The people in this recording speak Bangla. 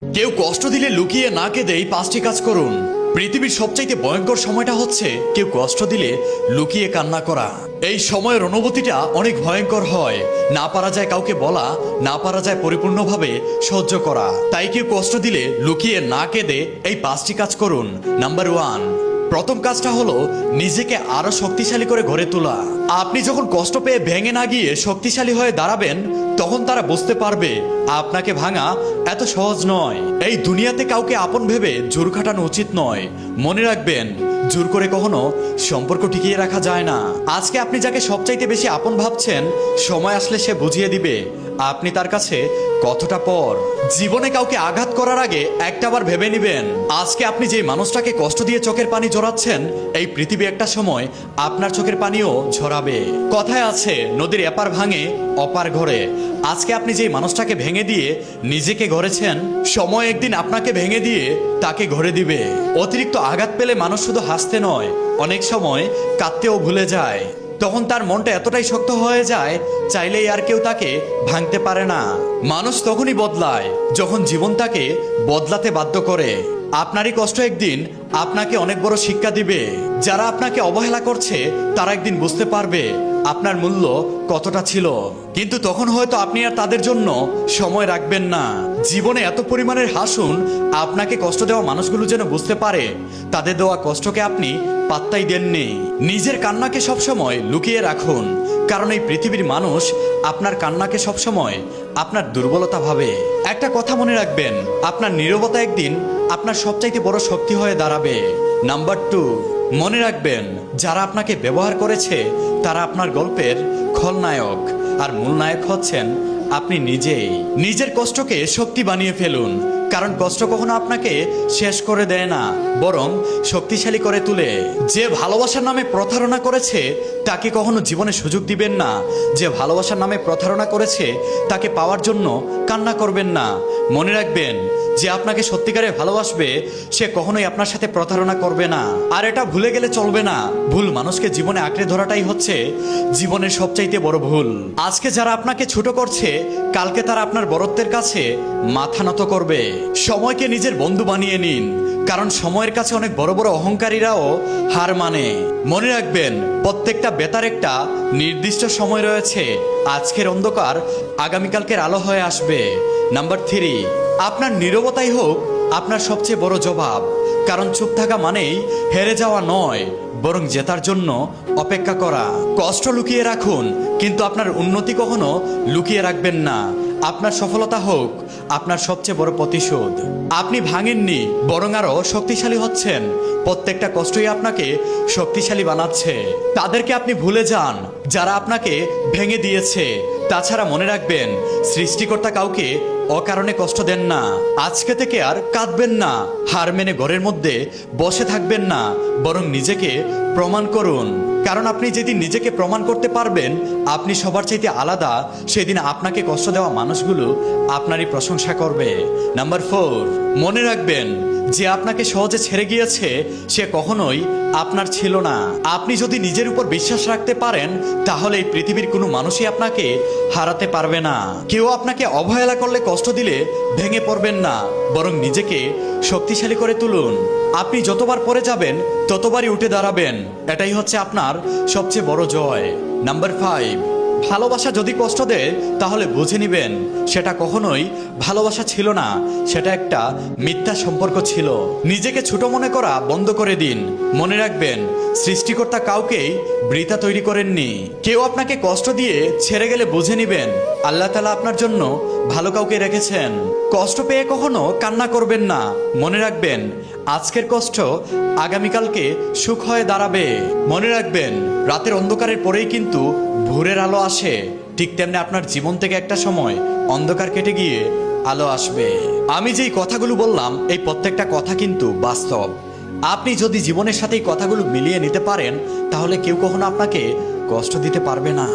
কেউ কষ্ট দিলে লুকিয়ে না কেঁদে এই 5টি কাজ করুন। পৃথিবীর সবচাইতে ভয়ঙ্কর সময়টা হচ্ছে কেউ কষ্ট দিলে লুকিয়ে কান্না করা। এই সময়ের অনুভূতিটা অনেক ভয়ঙ্কর হয়। না পারা যায় কাউকে বলা, না পারা যায় পরিপূর্ণভাবে সহ্য করা। তাই কেউ কষ্ট দিলে লুকিয়ে না কেঁদে এই 5টি কাজ করুন। নাম্বার 1, প্রথম কাজটা হলো নিজেকে আরো শক্তিশালী করে গড়ে তোলা। আপনি যখন কষ্ট পেয়ে ভেঙে না গিয়ে শক্তিশালী হয়ে দাঁড়াবেন, তখন তারা বুঝতে পারবে আপনাকে ভাঙা এত সহজ নয়। এই দুনিয়াতে কাউকে আপন ভেবে জোর খাটানো উচিত নয়। মনে রাখবেন, জোর করে কখনো সম্পর্ক টিকিয়ে রাখা যায় না। আজকে আপনি যাকে সবচাইতে বেশি আপন ভাবছেন, সময় আসলে সে বুঝিয়ে দিবে আপনি তার কাছে কতটা পর। জীবনে কাউকে আঘাত করার আগে একটাবার ভেবে নেবেন, আজকে আপনি যে মানুষটাকে কষ্ট দিয়ে চোখের পানি ঝরাচ্ছেন, এই পৃথিবী একটা সময় আপনার চোখের পানিও ঝরাবে। কথায় আছে, নদীর এপার ভাঙে অপার ঘরে। আজকে আপনি যে মানুষটাকে ভেঙে দিয়ে নিজেকে গড়েছেন, সময় একদিন আপনাকে ভেঙে দিয়ে তাকে গড়ে দিবে। অতিরিক্ত আঘাত পেলে মানুষ শুধু হাসতে নয়, অনেক সময় কাঁদতেও ভুলে যায়। তখন তার মনটা এতটাই শক্ত হয়ে যায়, চাইলেই আর কেউ তাকে ভাঙতে পারে না। মানুষ তখনই বদলায় যখন জীবন তাকে বদলাতে বাধ্য করে। আপনারই কষ্ট একদিন আপনাকে অনেক বড় শিক্ষা দিবে। যারা আপনাকে অবহেলা করছে, তারা একদিন বুঝতে পারবে আপনার মূল্য কতটা ছিল। কিন্তু তখন হয়তো আপনি আর তাদের জন্য সময় রাখবেন না। জীবনে এত পরিমাণের হাসুন, আপনাকে কষ্ট দেওয়া মানুষগুলো যেন বুঝতে পারে তাদের দেওয়া কষ্টকে আপনি পাত্তাই দেননি। নিজের কান্নাকে সবসময় লুকিয়ে রাখুন, কারণ এই পৃথিবীর মানুষ আপনার কান্নাকে সবসময় আপনার দুর্বলতা ভাবে। একটা কথা মনে রাখবেন, আপনার নীরবতা একদিন আপনার সবচাইতে বড় শক্তি হয়ে দাঁড়াবে। নাম্বার 2, মনে রাখবেন, যারা আপনাকে ব্যবহার করেছে তারা আপনার গল্পের খলনায়ক, আর মূল নায়ক হচ্ছেন আপনি নিজেই। নিজের কষ্টকে শক্তি বানিয়ে ফেলুন, কারণ কষ্ট কখনো আপনাকে শেষ করে দেয় না, বরং শক্তিশালী করে তোলে। যে ভালোবাসার নামে প্রতারণা করেছে তাকে কখনো জীবনে সুযোগ দিবেন না। যে ভালোবাসার নামে প্রতারণা করেছে তাকে পাওয়ার জন্য কান্না করবেন না। মনে রাখবেন, যে আপনাকে সত্যিকারে ভালোবাসবে সে কখনোই আপনার সাথে প্রতারণা করবে না। আর এটা ভুলে গেলে চলবে না, ভুল মানুষকে জীবনে আঁকড়ে ধরাটাই হচ্ছে জীবনের সবচাইতে বড় ভুল। আজকে যারা আপনাকে ছোট করছে, কালকে তারা আপনার বড়ত্বের কাছে মাথা নত করবে। সময়কে নিজের বন্ধু বানিয়ে নিন, কারণ সময়ের কাছে অনেক বড় বড় অহংকারীরাও হার মানে। মনে রাখবেন, প্রত্যেকটা বেতার একটা নির্দিষ্ট সময় রয়েছে। আজকের অন্ধকার আগামীকালকের আলো হয়ে আসবে। নাম্বার 3, আপনার নীরবতাই হোক আপনার সবচেয়ে বড় জবাব। কারণ চুপ থাকা মানেই হেরে যাওয়া নয়, বরং জেতার জন্য অপেক্ষা করা। কষ্ট লুকিয়ে রাখুন, কিন্তু আপনার উন্নতি কখনো লুকিয়ে রাখবেন না। আপনার সফলতা হোক আপনার সবচেয়ে বড় প্রতিশোধ। আপনি ভাঙেননি, বরং আরো শক্তিশালী হচ্ছেন। প্রত্যেকটা কষ্টই আপনাকে শক্তিশালী বানাচ্ছে। তাদেরকে আপনি ভুলে যান যারা আপনাকে ভেঙে দিয়েছে। তাছাড়া মনে রাখবেন, সৃষ্টিকর্তা কাউকে অকারণে কষ্ট দেন না। আজকে থেকে আর কাঁদবেন না, হার মেনে ঘরের মধ্যে বসে থাকবেন না, বরং নিজেকে প্রমাণ করুন। কারণ আপনি যেদিন নিজেকে প্রমাণ করতে পারবেন আপনি সবার চাইতে আলাদা, সেদিন আপনাকে কষ্ট দেওয়া মানুষগুলো আপনারই প্রশংসা করবে। নাম্বার 4, মনে রাখবেন, যে আপনাকে সহজে ছেড়ে গিয়েছে সে কখনোই আপনার ছিল না। আপনি যদি নিজের উপর বিশ্বাস রাখতে পারেন, তাহলে এই পৃথিবীর কোনো মানুষই আপনাকে হারাতে পারবে না। কেউ আপনাকে অবহেলা করলে, কষ্ট দিলে ভেঙে পড়বেন না, বরং নিজেকে শক্তিশালী করে তুলুন। আপনি যতবার পড়ে যাবেন ততবারই উঠে দাঁড়াবেন, এটাই হচ্ছে আপনার সবচেয়ে বড় জয়। নাম্বার 5, ভালোবাসা যদি কষ্ট দেয় তাহলে বুঝে নিবেন সেটা কখনোই ভালোবাসা ছিল না, সেটা একটা মিথ্যা সম্পর্ক ছিল। নিজেকে ছোট মনে করা বন্ধ করে দিন। মনে রাখবেন, সৃষ্টিকর্তা কাউকেই বৃথা তৈরি করেননি। কেউ আপনাকে কষ্ট দিয়ে ছেড়ে গেলে বুঝে নিবেন আল্লাহ তাআলা আপনার জন্য ভালো কাউকে রেখেছেন। কষ্ট পেয়ে কখনো কান্না করবেন না। মনে রাখবেন, আজকের কষ্ট আগামীকালকে সুখ হয়ে দাঁড়াবে। মনে রাখবেন, রাতের অন্ধকারের পরেই কিন্তু ভোরের আলো আসে। ঠিক তেমনি আপনার জীবন থেকে একটা সময় অন্ধকার কেটে গিয়ে আলো আসবে। আমি যেই কথাগুলো বললাম, এই প্রত্যেকটা কথা কিন্তু বাস্তব। আপনি যদি জীবনের সাথে এই কথাগুলো মিলিয়ে নিতে পারেন, তাহলে কেউ কখনো আপনাকে কষ্ট দিতে পারবে না।